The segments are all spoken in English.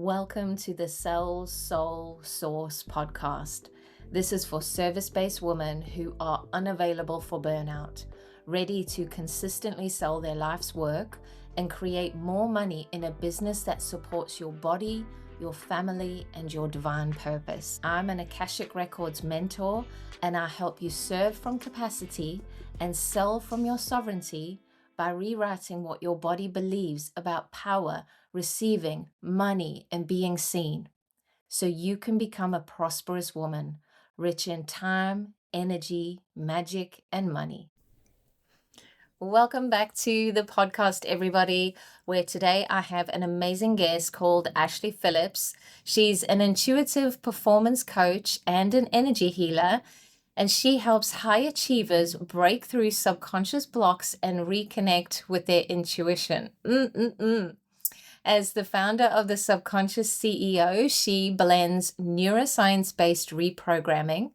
Welcome to the Cell Soul Source podcast. This is for service-based women who are unavailable for burnout, ready to consistently sell their life's work and create more money in a business that supports your body, your family, and your divine purpose. I'm an Akashic Records mentor, and I help you serve from capacity and sell from your sovereignty by rewriting what your body believes about power, receiving, money, and being seen, so you can become a prosperous woman, rich in time, energy, magic, and money. Welcome back to the podcast, everybody, where today I have an amazing guest called Ashley Phillips. She's an intuitive performance coach and an energy healer, and she helps high achievers break through subconscious blocks and reconnect with their intuition. As the founder of the Subconscious CEO, she blends neuroscience-based reprogramming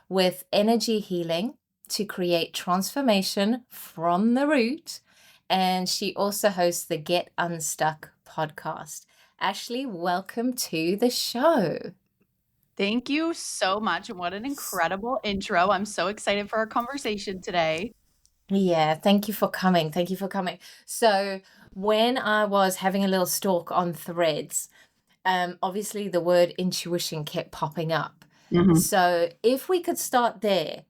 with energy healing to create transformation from the root. And she also hosts the Get Unstuck podcast. Ashley, welcome to the show. Thank you so much. And what an incredible intro. I'm so excited for our conversation today. Yeah, thank you for coming. Thank you for coming. So when I was having a little stalk on Threads, obviously the word intuition kept popping up. So if we could start there,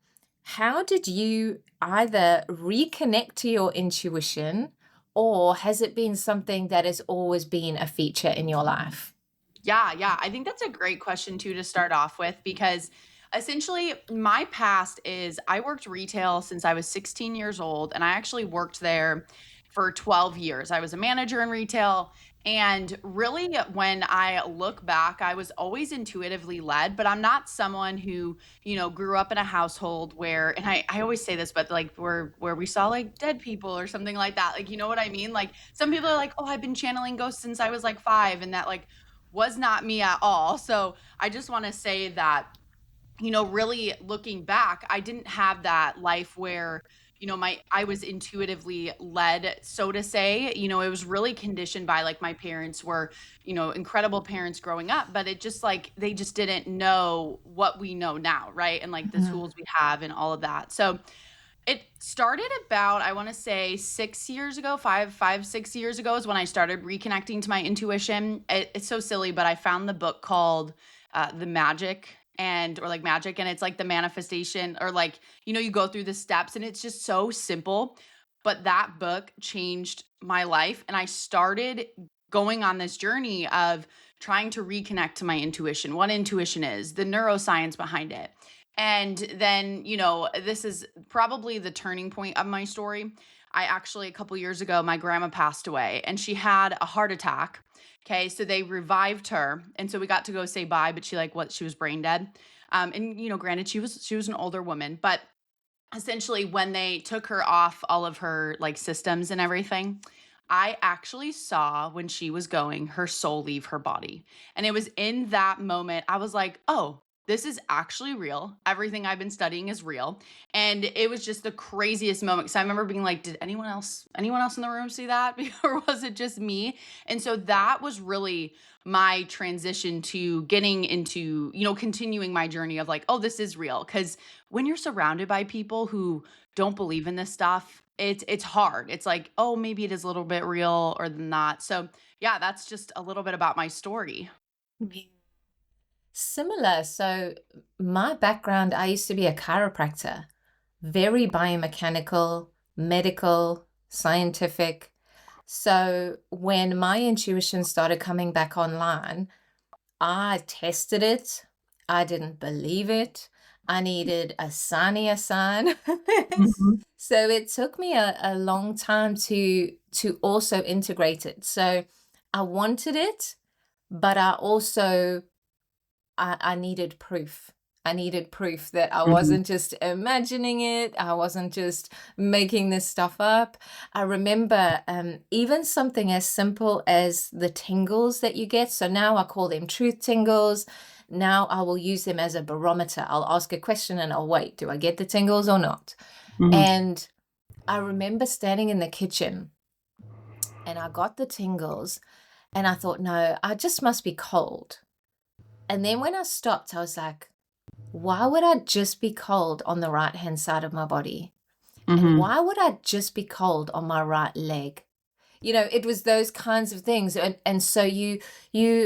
how did you either reconnect to your intuition, or has it been something that has always been a feature in your life? Yeah. I think that's a great question too to start off with, because essentially my past is I worked retail since I was 16 years old, and I actually worked there for 12 years. I was a manager in retail. And really, when I look back, I was always intuitively led, but I'm not someone who, grew up in a household where, and I always say this, but like where we saw like dead people or something like that. Like, you know what I mean? Like some people are like, oh, I've been channeling ghosts since I was like 5, and that like was not me at all. So I just want to say that, really looking back, I didn't have that life where, I was intuitively led, so to say. It was really conditioned by like my parents were, incredible parents growing up, but it just like they just didn't know what we know now, right? And like the tools we have and all of that. So it started about, I want to say 6 years ago, 6 years ago is when I started reconnecting to my intuition. It's so silly, but I found the book called The Magic or like Magic, and it's like the manifestation, or like, you go through the steps, and it's just so simple. But that book changed my life, and I started going on this journey of trying to reconnect to my intuition, what intuition is, the neuroscience behind it. And then, this is probably the turning point of my story. I actually, a couple years ago, my grandma passed away, and she had a heart attack. Okay. So they revived her. And so we got to go say bye, but she was brain dead. And, granted, she was an older woman, but essentially when they took her off all of her like systems and everything, I actually saw when she was going, her soul leave her body. And it was in that moment I was like, oh, this is actually real. Everything I've been studying is real. And it was just the craziest moment. So I remember being like, did anyone else in the room see that? Or was it just me? And so that was really my transition to getting into, continuing my journey of like, oh, this is real. Cause when you're surrounded by people who don't believe in this stuff, it's hard. It's like, oh, maybe it is a little bit real or not. So yeah, that's just a little bit about my story. Similar. So my background, I used to be a chiropractor, very biomechanical, medical, scientific. So when my intuition started coming back online, I tested it. I didn't believe it. I needed a signy sign. So it took me a long time to also integrate it. So I wanted it, but I needed proof. I needed proof that I wasn't just imagining it. I wasn't just making this stuff up. I remember even something as simple as the tingles that you get. So now I call them truth tingles. Now I will use them as a barometer. I'll ask a question and I'll wait. Do I get the tingles or not? And I remember standing in the kitchen and I got the tingles. And I thought, no, I just must be cold. And then when I stopped, I was like, why would I just be cold on the right hand side of my body? And Mhm. why would I just be cold on my right leg? It was those kinds of things. And so you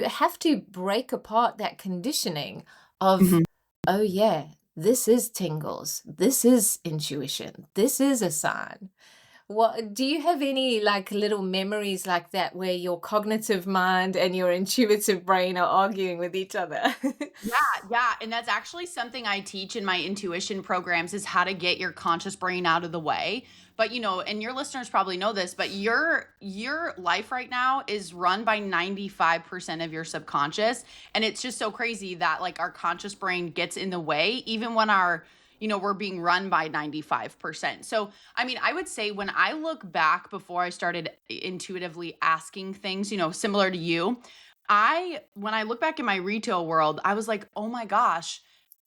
have to break apart that conditioning of, Mhm. oh yeah, this is tingles. This is intuition. This is a sign. What do you have any like little memories like that where your cognitive mind and your intuitive brain are arguing with each other? Yeah, yeah, and that's actually something I teach in my intuition programs is how to get your conscious brain out of the way. But, and your listeners probably know this, but your life right now is run by 95% of your subconscious, and it's just so crazy that like our conscious brain gets in the way even when we're being run by 95%. So, I mean, I would say when I look back before I started intuitively asking things, similar to you, when I look back in my retail world, I was like, "Oh my gosh,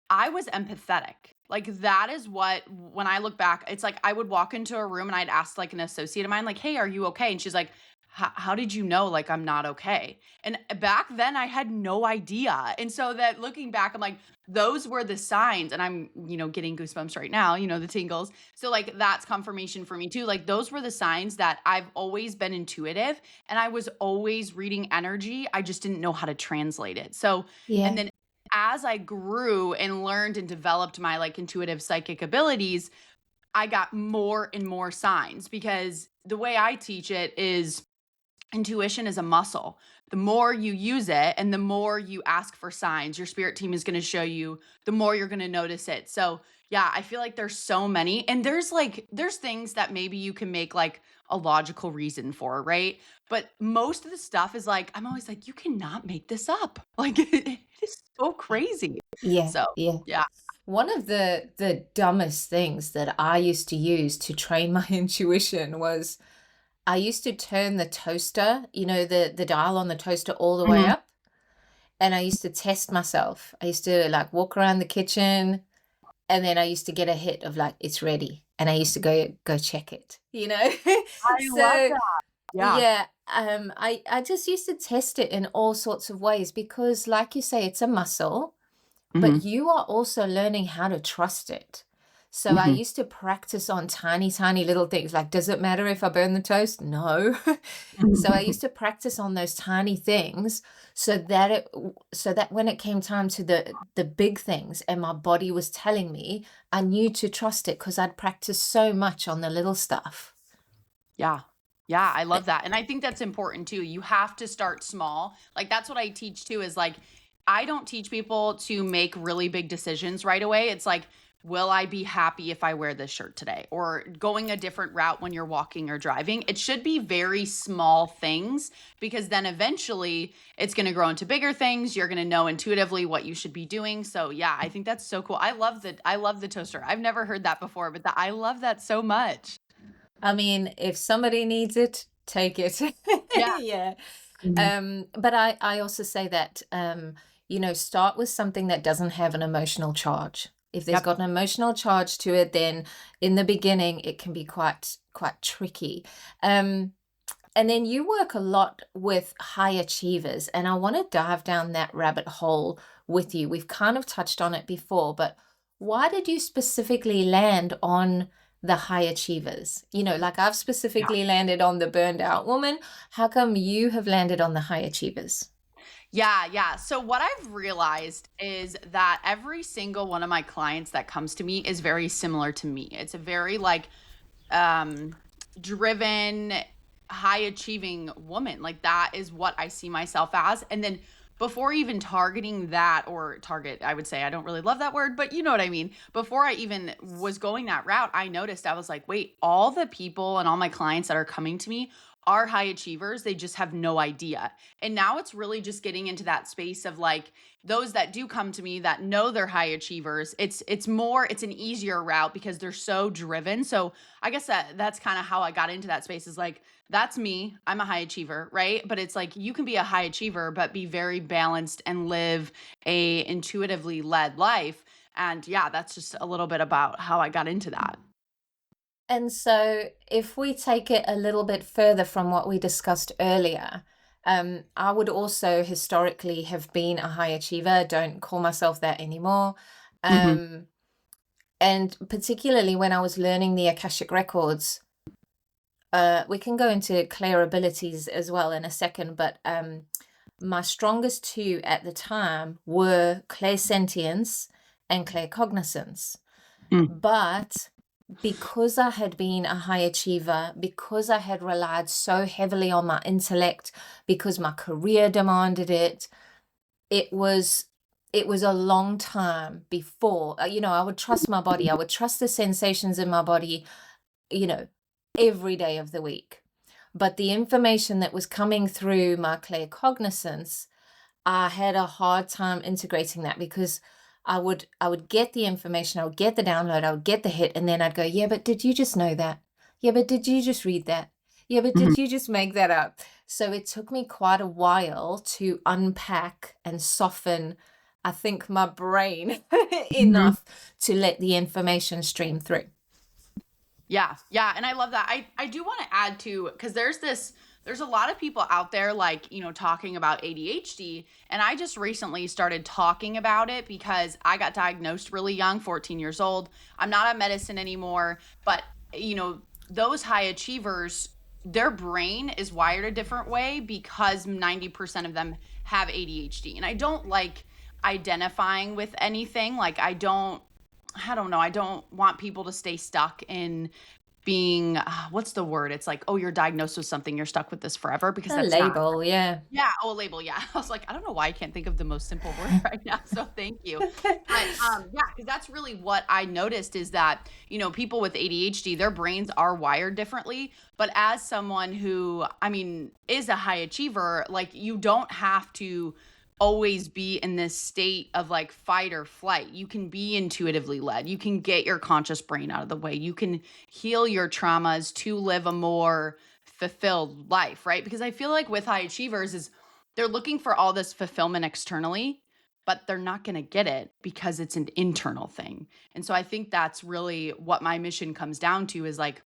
I was empathetic." Like that is what when I look back, it's like I would walk into a room and I'd ask like an associate of mine, like, "Hey, are you okay?" And she's like, How did you know like I'm not okay?" And back then I had no idea. And so that looking back, I'm like, those were the signs. And I'm, getting goosebumps right now, the tingles. So like that's confirmation for me too. Like those were the signs that I've always been intuitive and I was always reading energy. I just didn't know how to translate it. So, and Yeah. then as I grew and learned and developed my like intuitive psychic abilities, I got more and more signs because the way I teach it is intuition is a muscle. The more you use it and the more you ask for signs, your spirit team is going to show you, the more you're going to notice it. So, yeah, I feel like there's so many and there's things that maybe you can make like a logical reason for, right? But most of the stuff is like I'm always like you cannot make this up. Like it is so crazy. Yeah, So, yeah. yeah. One of the dumbest things that I used to use to train my intuition was I used to turn the toaster, the dial on the toaster all the way Mhm. up, and I used to test myself. I used to like walk around the kitchen, and then I used to get a hit of like it's ready, and I used to go check it. I love So that. Yeah. yeah, I just used to test it in all sorts of ways because, like you say, it's a muscle, but Mhm. you are also learning how to trust it. So I Mhm. used to practice on tiny, tiny little things like, does it matter if I burn the toast? No. So I used to practice on those tiny things so that when it came time to the big things and my body was telling me, I knew to trust it because I'd practiced so much on the little stuff. Yeah. Yeah, I Uh, love that. And I think that's important too. You have to start small. Like that's what I teach too is like I don't teach people to make really big decisions right away. It's like will I be happy if I wear this shirt today or going a different route when you're walking or driving? It should be very small things because then eventually it's going to grow into bigger things. You're going to know intuitively what you should be doing. So, yeah, I think that's so cool. I love the toaster. I've never heard that before, but I love that so much. I mean, if somebody needs it, take it. Yeah. Yeah. Mhm. But I also say that, start with something that doesn't have an emotional charge. If there's Yep. got an emotional charge to it, then in the beginning it can be quite tricky. Um, and then you work a lot with high achievers, and I want to dive down that rabbit hole with you. We've kind of touched on it before, but why did you specifically land on the high achievers? Like I've Yeah. specifically landed on the burned out woman. How come you have landed on the high achievers? Yeah, yeah. So what I've realized is that every single one of my clients that comes to me is very similar to me. It's a very like um driven, high achieving woman. Like that is what I see myself as. And then before even targeting that or target, I would say I don't really love that word, but you know what I mean. Before I even was going that route, I noticed I was like, wait, all the people and all my clients that are coming to me are high achievers. They just have no idea. And now it's really just getting into that space of like those that do come to me that know they're high achievers. It's an easier route because they're so driven. So I guess that's kind of how I got into that space is like that's me. I'm a high achiever, right? But it's like you can be a high achiever but be very balanced and live a intuitively led life. And yeah, that's just a little bit about how I got into that. And so, if we take it a little bit further from what we discussed earlier, I would also historically have been a high achiever. Don't call myself that anymore. Mhm. Um, and particularly when I was learning the Akashic records, we can go into clair abilities as well in a second, but my strongest two at the time were clairsentience and claircognizance. Mm. But because I had been a high achiever, because I had relied so heavily on my intellect, because my career demanded it, it was a long time before, I would trust my body. I would trust the sensations in my body, you know, every day of the week. But the information that was coming through my claircognizance, I had a hard time integrating that because I would get the information, I would get the download, I would get the hit, and then I'd go, yeah, but did you just know that? Yeah, but did you just read that? Yeah, but Mhm. did you just make that up? So it took me quite a while to unpack and soften, I think, my brain Mhm. enough to let the information stream through. Yeah, yeah, and I love that. I do want to add too, because there's a lot of people out there like, talking about ADHD, and I just recently started talking about it because I got diagnosed really young, 14 years old. I'm not on medicine anymore, but those high achievers, their brain is wired a different way because 90% of them have ADHD. And I don't like identifying with anything. Like I don't know. I don't want people to stay stuck in being what's the word? It's like, "Oh, you're diagnosed with something, you're stuck with this forever," because A that's not. label, yeah. Yeah, oh, a label, yeah. I was like, I don't know why I can't think of the most simple word right now, so thank you. But, yeah, because that's really what I noticed is that, people with ADHD, their brains are wired differently, but as someone who, I mean, is a high achiever, like, you don't have to always be in this state of, like, fight or flight. You can be intuitively led. You can get your conscious brain out of the way. You can heal your traumas to live a more fulfilled life, right? Because I feel like with high achievers is they're looking for all this fulfillment externally, but they're not going to get it because it's an internal thing. And so I think that's really what my mission comes down to is like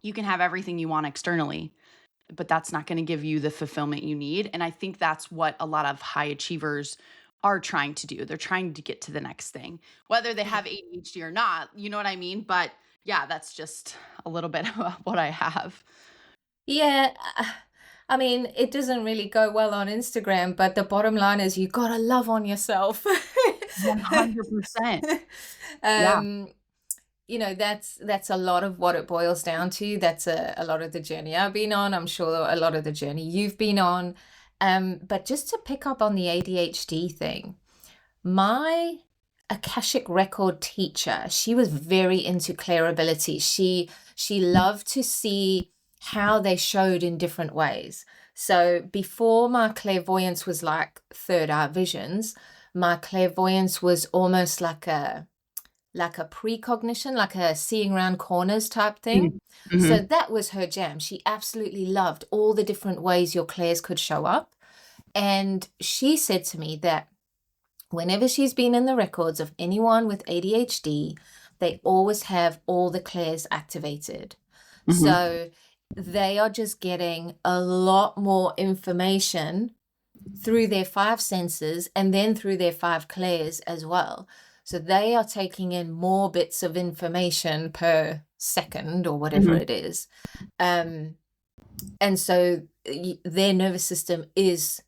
you can have everything you want externally, but that's not going to give you the fulfillment you need. And I think that's what a lot of high achievers are trying to do. They're trying to get to the next thing, whether they Yeah. have ADHD or not, you know what I mean? But yeah, that's just a little bit of what I have. Yeah, I mean, it doesn't really go well on Instagram, but the bottom line is you gotta love on yourself. 100%. Yeah. Um, that's a lot of what it boils down to. That's a lot of the journey I've been on. I'm sure a lot of the journey you've been on. But just to pick up on the ADHD thing, my Akashic record teacher, she was very into clairability. She loved to see how they showed in different ways. So before my clairvoyance was like third eye visions, my clairvoyance was almost like a precognition, like a seeing round corners type thing. Mm. So Mhm. that was her jam. She absolutely loved all the different ways your clairs could show up. And she said to me that whenever she's been in the records of anyone with ADHD, they always have all the clairs activated. Mhm. So they are just getting a lot more information through their five senses and then through their five clairs as well. So they are taking in more bits of information per second or whatever Mhm. it is. Um, and so their nervous system is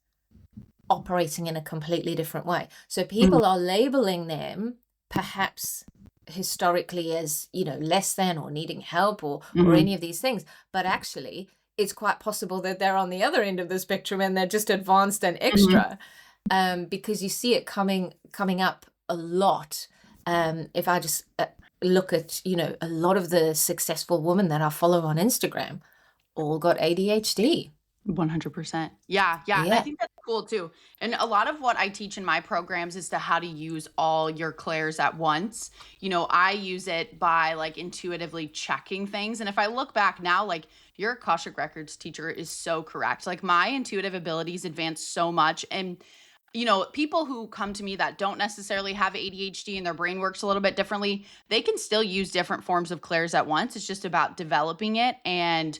operating in a completely different way. So Mhm. people are labeling them perhaps historically as, less than or needing help or Mhm. any of these things. But actually, it's quite possible that they're on the other end of the spectrum and they're just advanced and Mhm. extra, because you see it coming up a lot. If I just look at, a lot of the successful women that I follow on Instagram all got ADHD. 100%. Yeah, yeah, and I Yeah. think that's cool too. And a lot of what I teach in my programs is to how to use all your clairs at once. I use it by like intuitively checking things. And if I look back now, like your Akashic Records teacher is so correct. Like my intuitive abilities advanced so much. And people who come to me that don't necessarily have ADHD and their brain works a little bit differently, they can still use different forms of clairs at once. It's just about developing it and,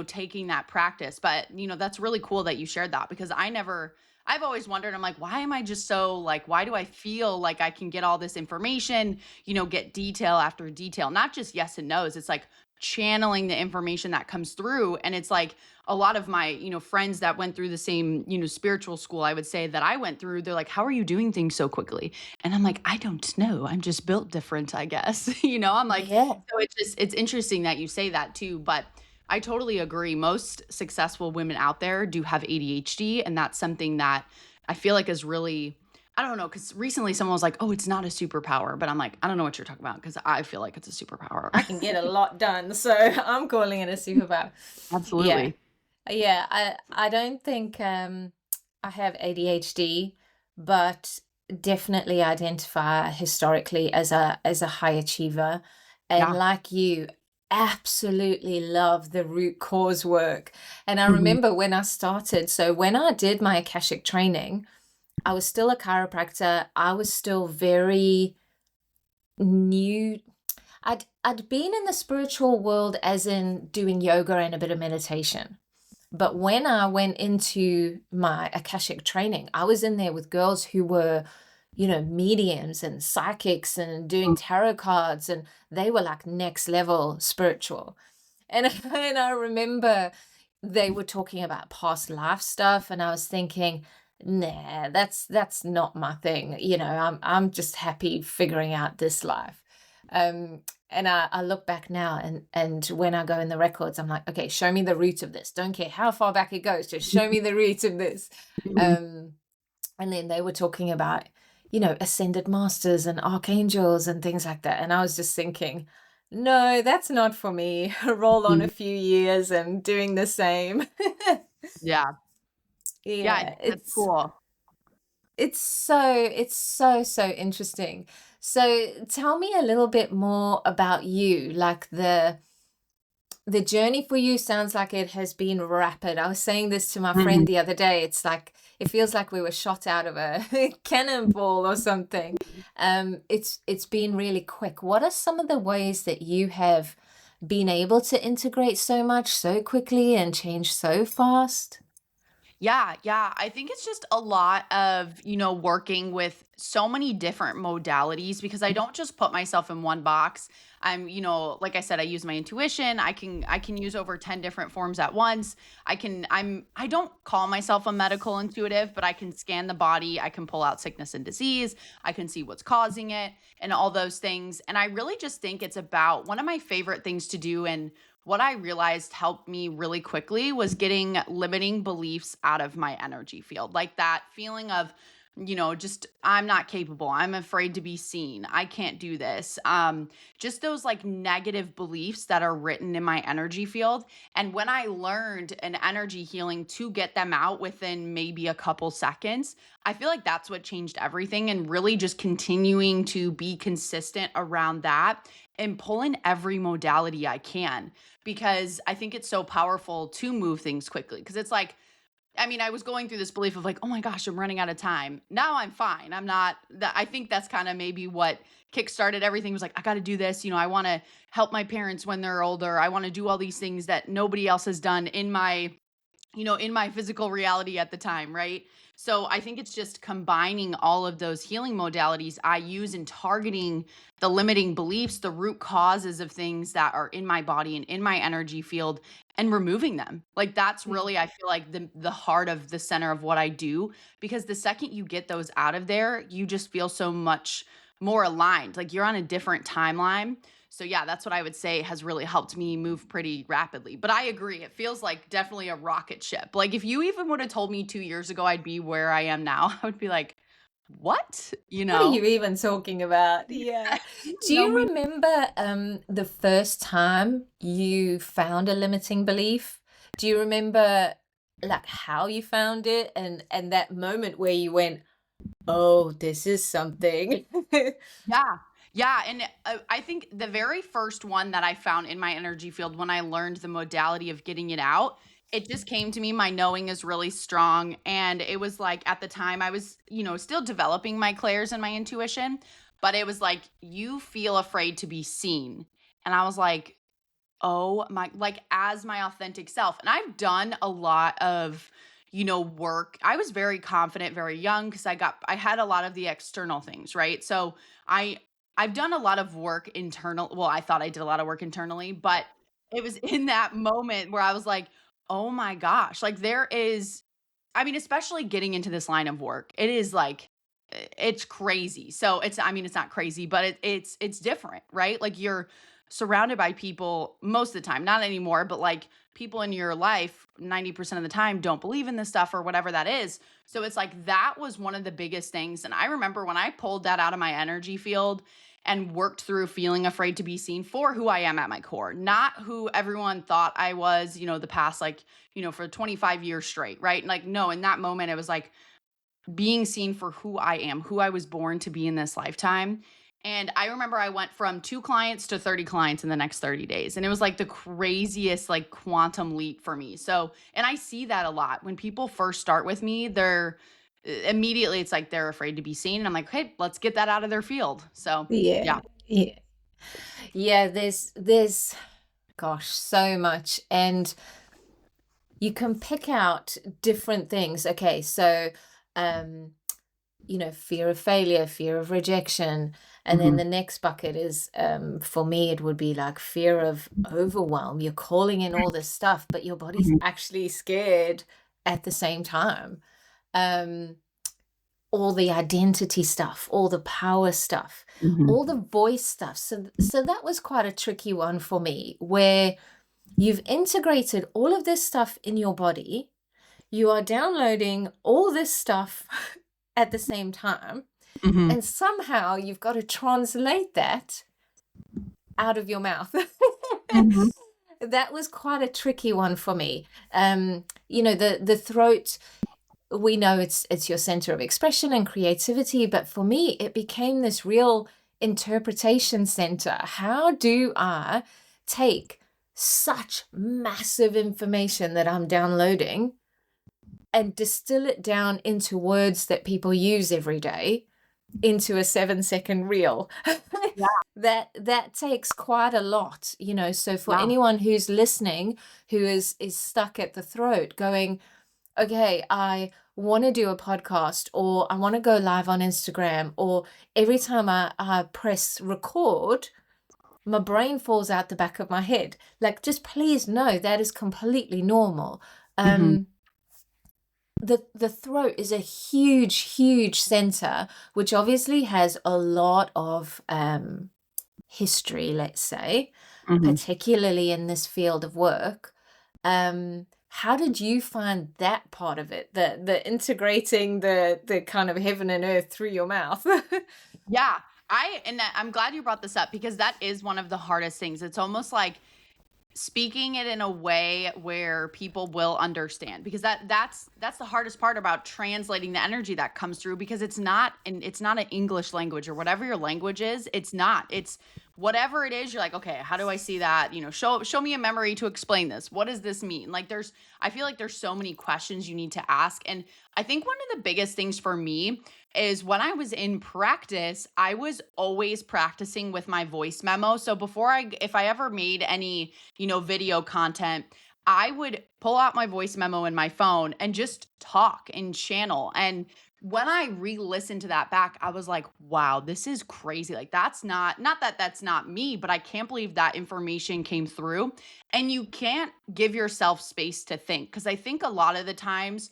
taking that practice. But, that's really cool that you shared that because I've always wondered, I'm like, why am I just so like, why do I feel like I can get all this information, get detail after detail, not just yes and no's. It's like channeling the information that comes through. And it's like, a lot of my, friends that went through the same, spiritual school, I would say that I went through, they're like, how are you doing things so quickly? And I'm like, I don't know. I'm just built different, I guess. I'm like, Yeah. so it's interesting that you say that too. But I totally agree. Most successful women out there do have ADHD. And that's something that I feel like is really, I don't know, because recently someone was like, oh, it's not a superpower. But I'm like, I don't know what you're talking about because I feel like it's a superpower. I can get a lot done, so I'm calling it a superpower. Yeah. Absolutely. Yeah, I don't think I have ADHD, but definitely identify historically as a high achiever. And Yeah. like you, absolutely love the root cause work. And I Mhm. remember when I started, so when I did my Akashic training, I was still a chiropractor. I was still very new. I'd been in the spiritual world as in doing yoga and a bit of meditation. But when I went into my Akashic training, I was in there with girls who were, mediums and psychics and doing tarot cards, and they were like next level spiritual. And, and I remember they were talking about past life stuff, and I was thinking, nah, that's not my thing. I'm just happy figuring out this life. Um, and I look back now and when I go in the records, I'm like, okay, show me the root of this. Don't care how far back it goes, just show me the root of this. Mhm. Um, and then they were talking about, ascended masters and archangels and things like that. And I was just thinking, no, that's not for me. Roll on a Mhm. few years and doing the same. Yeah. Yeah, I Yeah, think that's cool. it's so interesting. So tell me a little bit more about you, like the journey for you sounds like it has been rapid. I was saying this to my Mhm. friend the other day. It's like it feels like we were shot out of a cannonball or something. It's been really quick. What are some of the ways that you have been able to integrate so much so quickly and change so fast? Yeah, yeah. I think it's just a lot of, working with so many different modalities because I don't just put myself in one box. Like I said, I use my intuition. I can use over 10 different forms at once. I don't call myself a medical intuitive, but I can scan the body, I can pull out sickness and disease, I can see what's causing it and all those things. And I really just think it's about one of my favorite things to do and what I realized helped me really quickly was getting limiting beliefs out of my energy field. Like that feeling of, just I'm not capable. I'm afraid to be seen. I can't do this. Just those like negative beliefs that are written in my energy field. And when I learned an energy healing to get them out within maybe a couple seconds, I feel like that's what changed everything and really just continuing to be consistent around that and pull in every modality I can because I think it's so powerful to move things quickly. Because it's like, I mean, I was going through this belief of like, oh my gosh, I'm running out of time. Now I'm fine. I'm not that. I think that's kind of maybe what kickstarted everything was like, I got to do this. I want to help my parents when they're older. I want to do all these things that nobody else has done in my physical reality at the time, right? So I think it's just combining all of those healing modalities I use in targeting the limiting beliefs, the root causes of things that are in my body and in my energy field and removing them. Like that's Mm. really I feel like the heart of the center of what I do because the second you get those out of there, you just feel so much more aligned. Like you're on a different timeline. So yeah, that's what I would say has really helped me move pretty rapidly. But I agree, it feels like definitely a rocket ship. Like if you even would have told me 2 years ago I'd be where I am now, I would be like, "What?" You What are know? you even talking about? Yeah. Yeah. Do No, you me remember the first time you found a limiting belief? Do you remember like how you found it and that moment where you went, "Oh, this is something." Yeah. Yeah, and, I think the very first one that I found in my energy field when I learned the modality of getting it out, it just came to me. My knowing is really strong. And it was like at the time I was, still developing my clairs and my intuition, but it was like, you feel afraid to be seen. And I was like, oh my, like as my authentic self. And I've done a lot of, work. I was very confident, very young because I had a lot of the external things, right? So I I've done a lot of work internal. Well, I thought I did a lot of work internally, but it was in that moment where I was like, oh my gosh, like there is, I mean, especially getting into this line of work, it is like it's crazy. So it's, I mean, it's not crazy, but it's different, right? Like you're surrounded by people most of the time, not anymore, but like people in your life 90% of the time don't believe in this stuff or whatever that is. So it's like that was one of the biggest things. And I remember when I pulled that out of my energy field and worked through feeling afraid to be seen for who I am at my core, not who everyone thought I was, the past, like, for 25 years straight, right? Like, no, in that moment, it was like being seen for who I am, who I was born to be in this lifetime. And I remember I went from 2 clients to 30 clients in the next 30 days. And it was like the craziest like quantum leap for me. So, and I see that a lot when people first start with me, they're immediately it's like they're afraid to be seen. And I'm like, hey, let's get that out of their field. So, Yeah. yeah. Yeah. Yeah, there's gosh, so much. And you can pick out different things. Okay, so um, fear of failure, fear of rejection. And then Mhm. the next bucket is for me, it would be like fear of overwhelm. You're calling in all this stuff, but your body's Mhm. actually scared at the same time. Um, all the identity stuff, all the power stuff, all Mhm. the voice stuff. So that was quite a tricky one for me, where you've integrated all of this stuff in your body. You are downloading all this stuff at the same time, Mhm. and somehow you've got to translate that out of your mouth. Mhm. That was quite a tricky one for me. The throat, we know it's your center of expression and creativity, but for me it became this real interpretation center. How do I take such massive information that I'm downloading and distill it down into words that people use every day into a 7-second reel? Yeah. That takes quite a lot, so for Yeah. anyone who's listening, who is stuck at the throat going, okay, I want to do a podcast, or I want to go live on Instagram, or every time I press record, my brain falls out the back of my head. Like, just please know that is completely normal. Mhm. The throat is a huge center, which obviously has a lot of history, let's say, Mhm. particularly in this field of work. How did you find that part of it? The integrating the kind of heaven and earth through your mouth? Yeah. I'm glad you brought this up because that is one of the hardest things. It's almost like speaking it in a way where people will understand, because that's the hardest part about translating the energy that comes through, because it's not an English language or whatever your language is. It's whatever it is. You're like, okay, how do I see that? Show me a memory to explain this. What does this mean? Like I feel like there's so many questions you need to ask. And I think one of the biggest things for me is when I was in practice, I was always practicing with my voice memo. So if I ever made any, video content, I would pull out my voice memo in my phone and just talk and channel. And when I re-listened to that back, I was like, wow, this is crazy. Like not that that's not me, but I can't believe that information came through. And you can't give yourself space to think. Cause I think a lot of the times,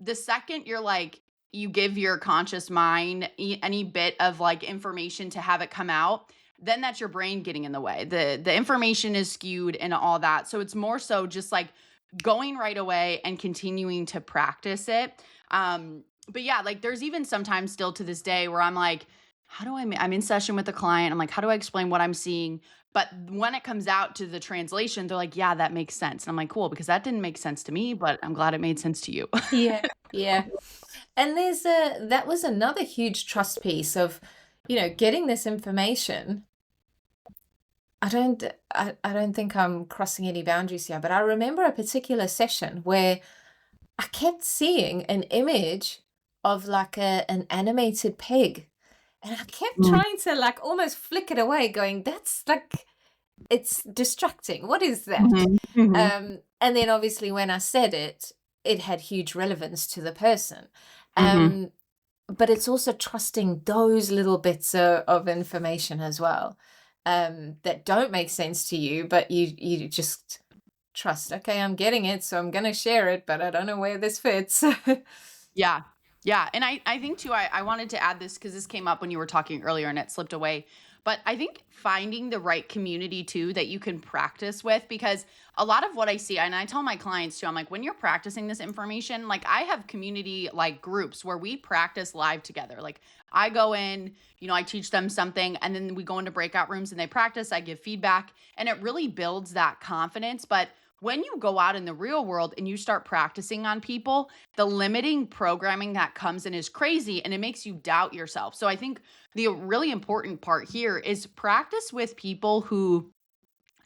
the second you're like, you give your conscious mind any bit of like information to have it come out, then that's your brain getting in the way. The information is skewed and all that. So it's more so just like going right away and continuing to practice it. But yeah, like there's even sometimes still to this day where I'm like, how do I'm in session with the client. I'm like, how do I explain what I'm seeing? But when it comes out to the translation, they're like, yeah, that makes sense. And I'm like, cool, because that didn't make sense to me, but I'm glad it made sense to you. Yeah, yeah. And that was another huge trust piece of, getting this information I don't think I'm crossing any boundaries here, but I remember a particular session where I kept seeing an image of like an animated pig. And I kept Mm, trying to like almost flick it away, going, that's like, it's distracting. What is that? mhm, mhm, And then obviously when I said it, it had huge relevance to the person. mhm. Um, but it's also trusting those little bits of information as well, that don't make sense to you, but you just trust. Okay, I'm getting it, so I'm gonna share it, but I don't know where this fits. Yeah. Yeah. And I think too, I wanted to add this because this came up when you were talking earlier and it slipped away. But I think finding the right community too that you can practice with, because a lot of what I see, and I tell my clients too, I'm like, when you're practicing this information, like I have community like groups where we practice live together. Like I go in, I teach them something and then we go into breakout rooms and they practice, I give feedback, and it really builds that confidence. But when you go out in the real world and you start practicing on people, the limiting programming that comes in is crazy and it makes you doubt yourself. So I think the really important part here is practice with people who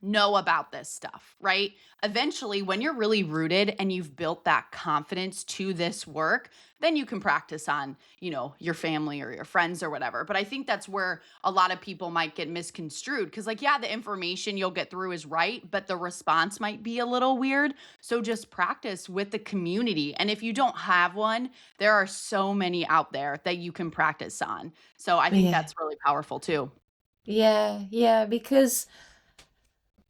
know about this stuff, right? Eventually, when you're really rooted and you've built that confidence to this work, then you can practice on, your family or your friends or whatever. But I think that's where a lot of people might get misconstrued because, like, yeah, the information you'll get through is right, but the response might be a little weird. So just practice with the community. And if you don't have one, there are so many out there that you can practice on. So I think Yeah. that's really powerful too. Yeah, yeah, because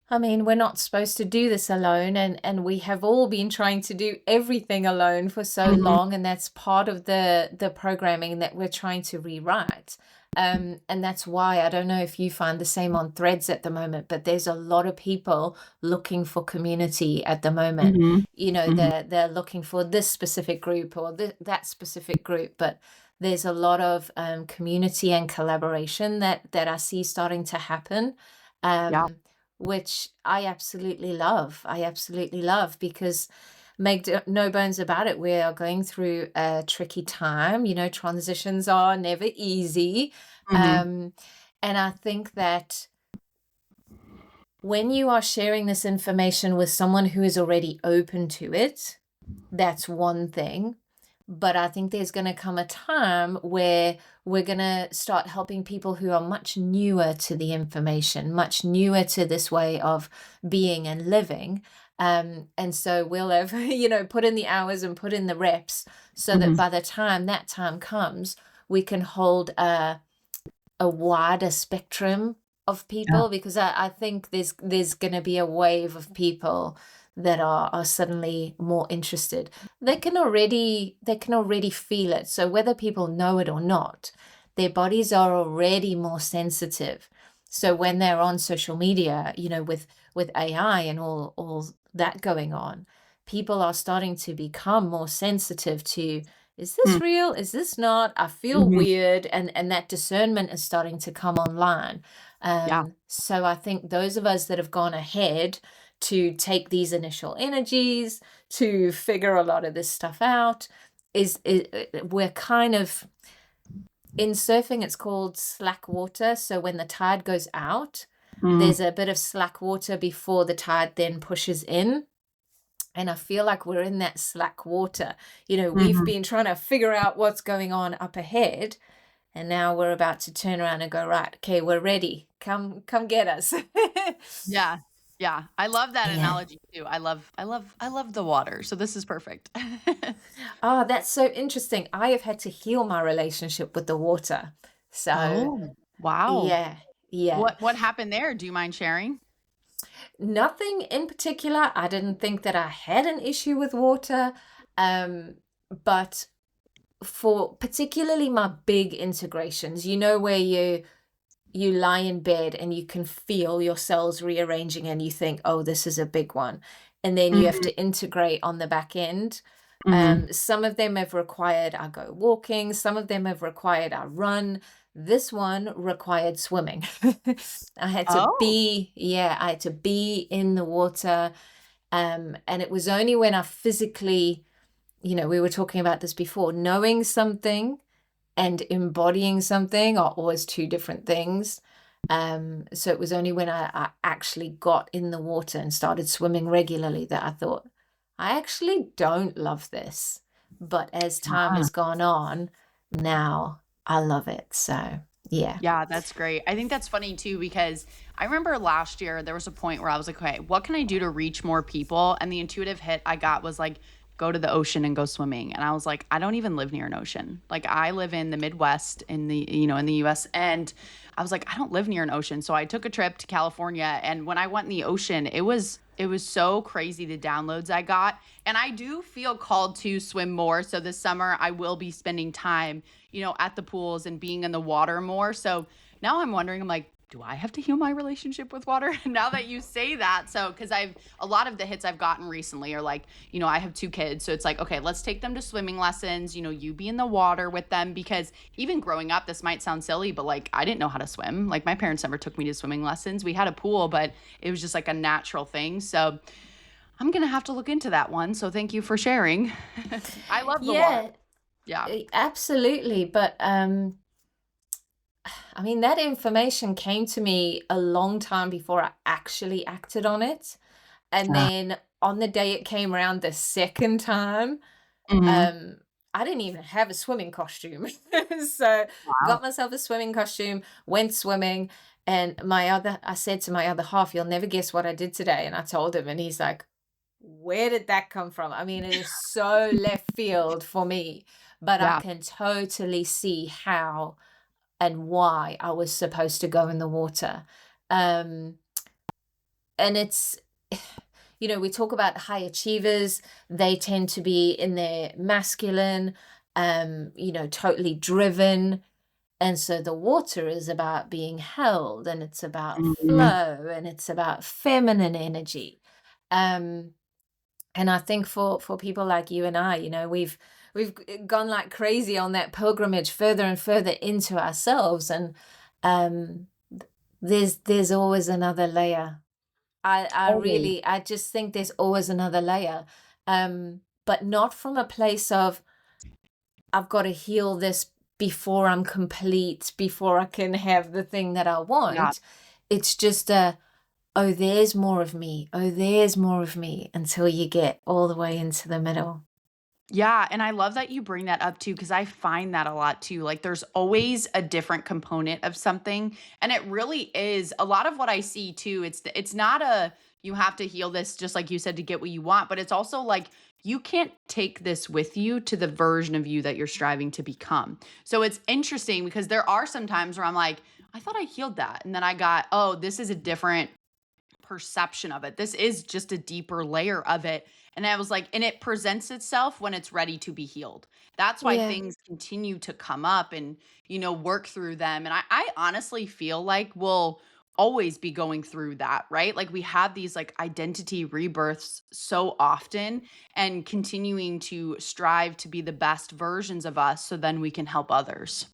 I mean, we're not supposed to do this alone, and we have all been trying to do everything alone for so Mhm, long, and that's part of the programming that we're trying to rewrite. And that's why I don't know if you find the same on Threads at the moment, but there's a lot of people looking for community at the moment. mhm, mhm. They're looking for this specific group or that specific group, but there's a lot of community and collaboration that I see starting to happen. Yeah. Um, which I absolutely love. I absolutely love because no bones about it, we are going through a tricky time. Transitions are never easy. Mhm. Um, and I think that when you are sharing this information with someone who is already open to it, that's one thing. But I think there's going to come a time where we're going to start helping people who are much newer to the information, much newer to this way of being and living. And so we'll have, put in the hours and put in the reps so that Mhm. by the time that time comes, we can hold a wider spectrum of Yeah. people, because I think there's going to be a wave of people that are suddenly more interested. They can already feel it. So whether people know it or not, their bodies are already more sensitive. So when they're on social media, with AI and all that going on, people are starting to become more sensitive to, is Mm, this real? Is this not? I feel mhm. weird, and that discernment is starting to come online. Yeah. So I think those of us that have gone ahead to take these initial energies to figure a lot of this stuff out we're kind of in surfing. It's called slack water. So when the tide goes out, Mm, there's a bit of slack water before the tide then pushes in. And I feel like we're in that slack water. We've mhm. been trying to figure out what's going on up ahead, and now we're about to turn around and go, right, okay, we're ready. Come get us. Yeah. Yeah. I love that Yeah. analogy too. I love the water. So this is perfect. Oh, that's so interesting. I have had to heal my relationship with the water. So, Oh, wow. yeah, yeah. What happened there? Do you mind sharing? Nothing in particular. I didn't think that I had an issue with water. But for particularly my big integrations, where you lie in bed and you can feel your cells rearranging and you think, oh, this is a big one. And then you have Mhm, to integrate on the back end. mhm. Some of them have required I go walking, some of them have required I run. This one required swimming. Oh. I had to be in the water. And it was only when I physically, we were talking about this before, knowing something and embodying something are always two different things. So it was only when I actually got in the water and started swimming regularly that I thought, I actually don't love this. But as time Ah. has gone on, now I love it. So yeah. Yeah, that's great. I think that's funny too because I remember last year there was a point where I was like, okay, what can I do to reach more people? And the intuitive hit I got was like, go to the ocean and go swimming. And I was like, I don't even live near an ocean. Like I live in the Midwest in the, in the US. And I was like, I don't live near an ocean. So I took a trip to California. And when I went in the ocean, it was so crazy the downloads I got. And I do feel called to swim more. So this summer I will be spending time at the pools and being in the water more. So now I'm wondering, I'm like, do I have to heal my relationship with water? Now that you say that. So, because a lot of the hits I've gotten recently are like, I have 2 kids. So it's like, okay, let's take them to swimming lessons, you be in the water with them. Because even growing up, this might sound silly, but like, I didn't know how to swim. Like, my parents never took me to swimming lessons. We had a pool, but it was just like a natural thing. So I'm going to have to look into that one. So thank you for sharing. I love the water. Yeah, Yeah. absolutely. But I mean, that information came to me a long time before I actually acted on it. And then on the day it came around the second time, Mhm. um, I didn't even have a swimming costume. So Wow. got myself a swimming costume, went swimming, and I said to my other half, "You'll never guess what I did today." And I told him, and he's like, "Where did that come from?" I mean, it is so left field for me, but I Yeah. can totally see how and why I was supposed to go in the water. Um, and it's, we talk about high achievers, they tend to be in their masculine, totally driven. And so the water is about being held, and it's about Mhm. flow, and it's about feminine energy. Um, and I think for people like you and I, we've gone like crazy on that pilgrimage further and further into ourselves, and um, there's always another layer. Totally. I just think there's always another layer, but not from a place of I've got to heal this before I'm complete, before I can have the thing that I Yeah. want. It's just a oh, there's more of me. Oh, there's more of me until you get all the way into the middle. Yeah, and I love that you bring that up too, because I find that a lot too. Like there's always a different component of something. And it really is a lot of what I see too. It's not a you have to heal this just like you said to get what you want, but it's also like you can't take this with you to the version of you that you're striving to become. So it's interesting because there are some times where I'm like, I thought I healed that. And then I got, oh, this is a different perception of it. This is just a deeper layer of it. And I was like, and it presents itself when it's ready to be healed. That's why Yeah. things continue to come up and, work through them. And I honestly feel like we'll always be going through that, right? Like we have these like identity rebirths so often and continuing to strive to be the best versions of us so then we can help others.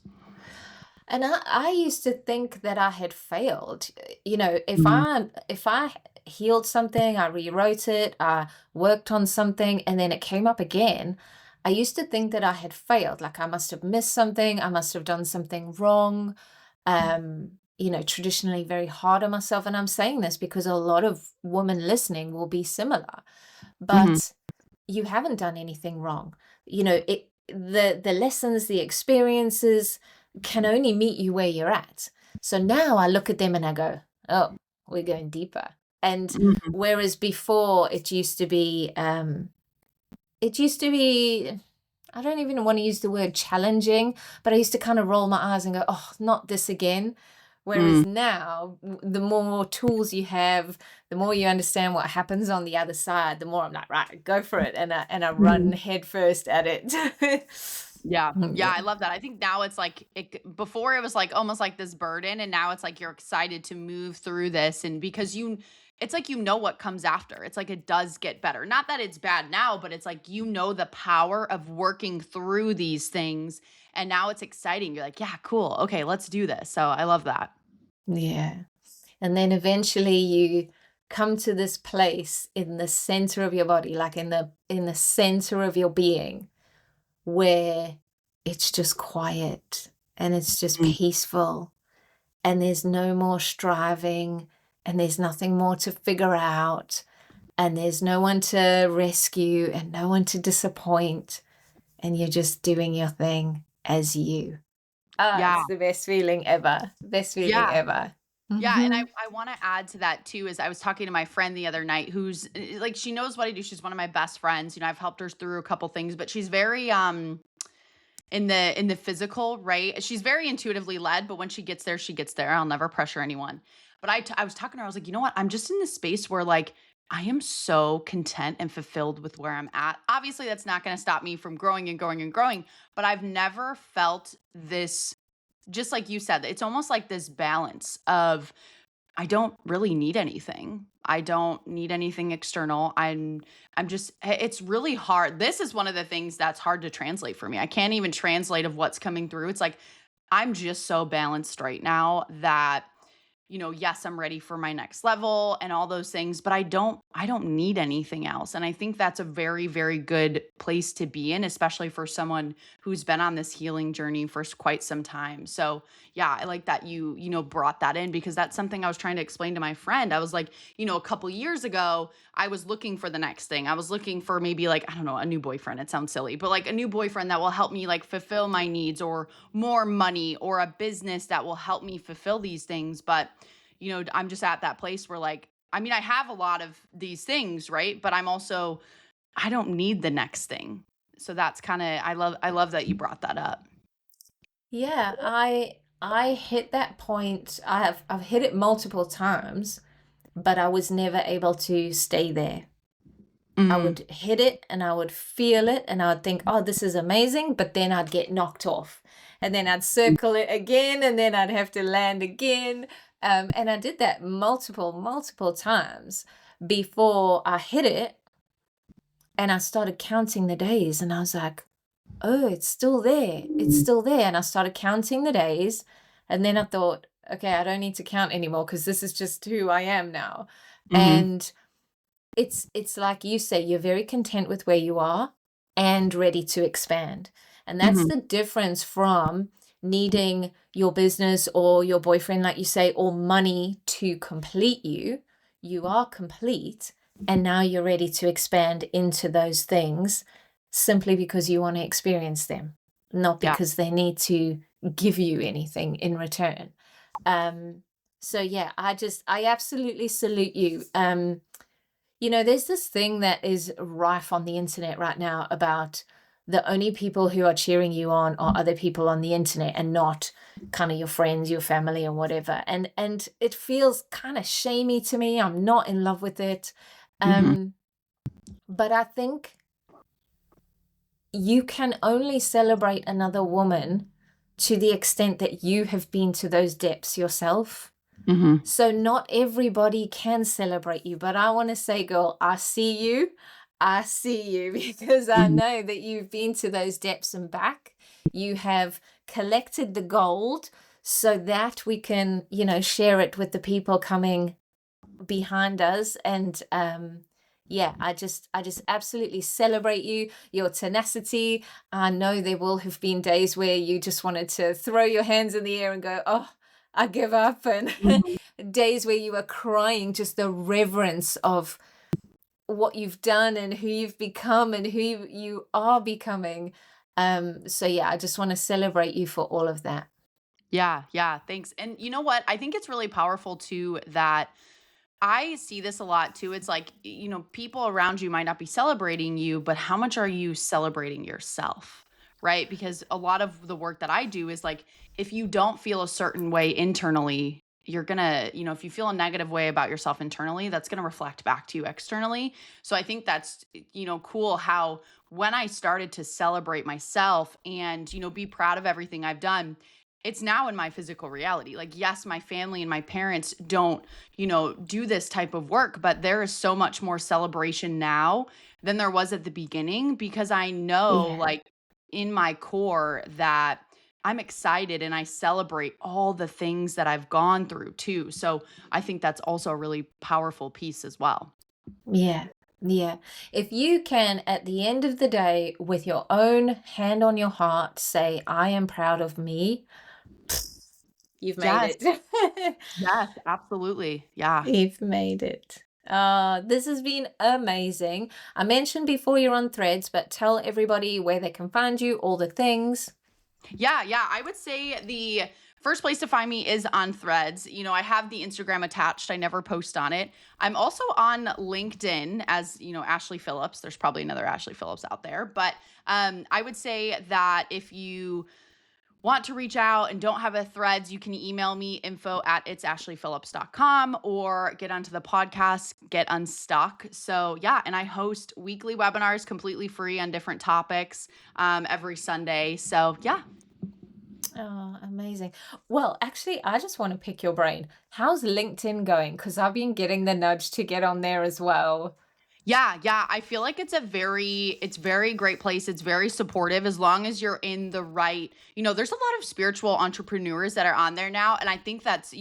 And I used to think that I had failed. Mhm. If I healed something, I rewrote it, I worked on something, and then it came up again, I used to think that I had failed. Like I must have missed something, I must have done something wrong. Traditionally very hard on myself. And I'm saying this because a lot of women listening will be similar. Mhm. But you haven't done anything wrong. The lessons, the experiences can only meet you where you're at. So now I look at them and I go, oh, we're going deeper. And Mhm. whereas before it used to be, I don't even want to use the word challenging, but I used to kind of roll my eyes and go, oh, not this again. Mm. Whereas now, the more tools you have, the more you understand what happens on the other side, the more I'm like, right, go for it. And I run Mhm. headfirst at it. Yeah. Yeah, Yeah. I love that. I think now it's like before it was like almost like this burden and now it's like you're excited to move through this and because it's like what comes after. It's like it does get better. Not that it's bad now, but it's like the power of working through these things and now it's exciting. You're like, "Yeah, cool. Okay, let's do this." So, I love that. Yeah. And then eventually you come to this place in the center of your body, like in the center of your being, where it's just quiet and it's just Mm. peaceful and there's no more striving, and there's nothing more to figure out, and there's no one to rescue and no one to disappoint, and you're just doing your thing as you. Ah, Yeah. it's the best feeling ever. Best feeling Yeah. ever. Yeah, and Mhm. I wanna add to that too, is I was talking to my friend the other night who's, like, she knows what I do, she's one of my best friends, I've helped her through a couple things, but she's very, in the physical, right? She's very intuitively led, but when she gets there, she gets there. I'll never pressure anyone. But I was talking to her, I was like, "You know what? I'm just in this space where, like, I am so content and fulfilled with where I'm at." Obviously, that's not gonna stop me from growing and growing and growing, but I've never felt this, just like you said, it's almost like this balance of I don't really need anything. I don't need anything external. I'm just it's really hard. This is one of the things that's hard to translate for me. I can't even translate of what's coming through. It's like I'm just so balanced right now that yes, I'm ready for my next level and all those things, but I don't need anything else. And I think that's a very, very good place to be in, especially for someone who's been on this healing journey for quite some time. So, yeah, I like that you brought that in because that's something I was trying to explain to my friend. I was like, a couple years ago, I was looking for the next thing. I was looking for maybe like, I don't know, a new boyfriend. It sounds silly, but like a new boyfriend that will help me like fulfill my needs or more money or a business that will help me fulfill these things. But I'm just at that place where like, I mean, I have a lot of these things, right? But I don't need the next thing. So that's kind of, I love that you brought that up. Yeah, I hit that point. I've hit it multiple times, but I was never able to stay there. I Mm, would hit it and I would feel it and I would think, oh, this is amazing, but then I'd get knocked off. And then I'd circle it again and then I'd have to land again. And I did that multiple times before I hit it. And I started counting the days and I was like, oh, it's still there. It's still there. And I started counting the days. And then I thought, okay, I don't need to count anymore because this is just who I am now. mhm, And it's like you say, you're very content with where you are and ready to expand. And that's mhm, the difference from needing your business or your boyfriend, like you say, or money to complete you. You are complete, and now you're ready to expand into those things simply because you want to experience them, not yeah, because they need to give you anything in return. Um, so yeah, I absolutely salute you. There's this thing that is rife on the internet right now about the only people who are cheering you on are other people on the internet and not kind of your friends, your family, and whatever. And it feels kind of shamey to me. I'm not in love with it. mhm, Um, but I think you can only celebrate another woman to the extent that you have been to those depths yourself. mhm, So not everybody can celebrate you, but I want to say, girl, I see you. I see you because I mhm, know that you've been to those depths and back. You have collected the gold so that we can, share it with the people coming behind us. And yeah, I just absolutely celebrate you, your tenacity. I know there will have been days where you just wanted to throw your hands in the air and go, oh, I give up, and mhm. days where you were crying, just the reverence of what you've done and who you've become and who you are becoming. So yeah, I just want to celebrate you for all of that. Yeah, yeah, thanks. And you know what? I think it's really powerful too that I see this a lot too. It's like, people around you might not be celebrating you, but how much are you celebrating yourself? Right? Because a lot of the work that I do is like, if you don't feel a certain way internally, you're gonna, if you feel a negative way about yourself internally, that's gonna reflect back to you externally. So I think that's, cool how when I started to celebrate myself and, be proud of everything I've done, it's now in my physical reality. Like, yes, my family and my parents don't do this type of work, but there is so much more celebration now than there was at the beginning because I know, Yeah. like, in my core that I'm excited and I celebrate all the things that I've gone through too. So I think that's also a really powerful piece as well. Yeah. Yeah. If you can, at the end of the day, with your own hand on your heart, say, I am proud of me, You've made Yes. it. Yes, absolutely. Yeah. You've made it. This has been amazing. I mentioned before you're on Threads, but tell everybody where they can find you, all the things. Yeah, yeah. I would say the first place to find me is on Threads. I have the Instagram attached. I never post on it. I'm also on LinkedIn as, Ashley Phillips. There's probably another Ashley Phillips out there, but I would say that if you want to reach out and don't have a Threads, you can email me info@itsashleyphillips.com or get onto the podcast, Get Unstuck. So yeah, and I host weekly webinars completely free on different topics every Sunday. So yeah. Oh, amazing. Well, actually, I just want to pick your brain. How's LinkedIn going? Because I've been getting the nudge to get on there as well. Yeah, yeah. I feel like it's very great place. It's very supportive as long as you're in the right, there's a lot of spiritual entrepreneurs that are on there now. And I think that's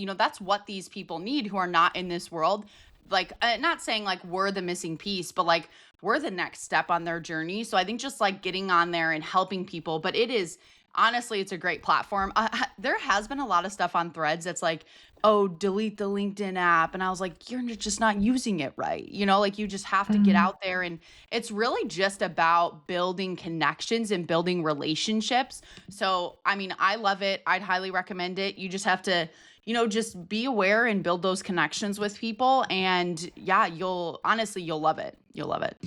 what these people need who are not in this world. Like, not saying like we're the missing piece, but like we're the next step on their journey. So I think just like getting on there and helping people, but honestly, it's a great platform. There has been a lot of stuff on Threads that's like, oh, delete the LinkedIn app. And I was like, you're just not using it right. Like you just have to get Mm. out there. And it's really just about building connections and building relationships. So, I mean, I love it. I'd highly recommend it. You just have to, just be aware and build those connections with people. And yeah, you'll love it. You'll love it.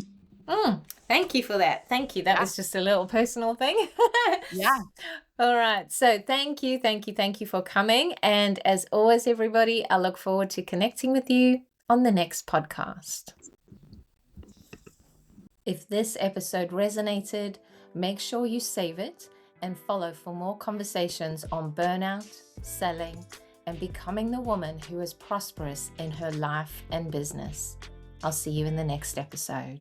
Thank you for that. Thank you. That Yeah. was just a little personal thing. Yeah. All right. So thank you for coming. And as always, everybody, I look forward to connecting with you on the next podcast. If this episode resonated, make sure you save it and follow for more conversations on burnout, selling, and becoming the woman who is prosperous in her life and business. I'll see you in the next episode.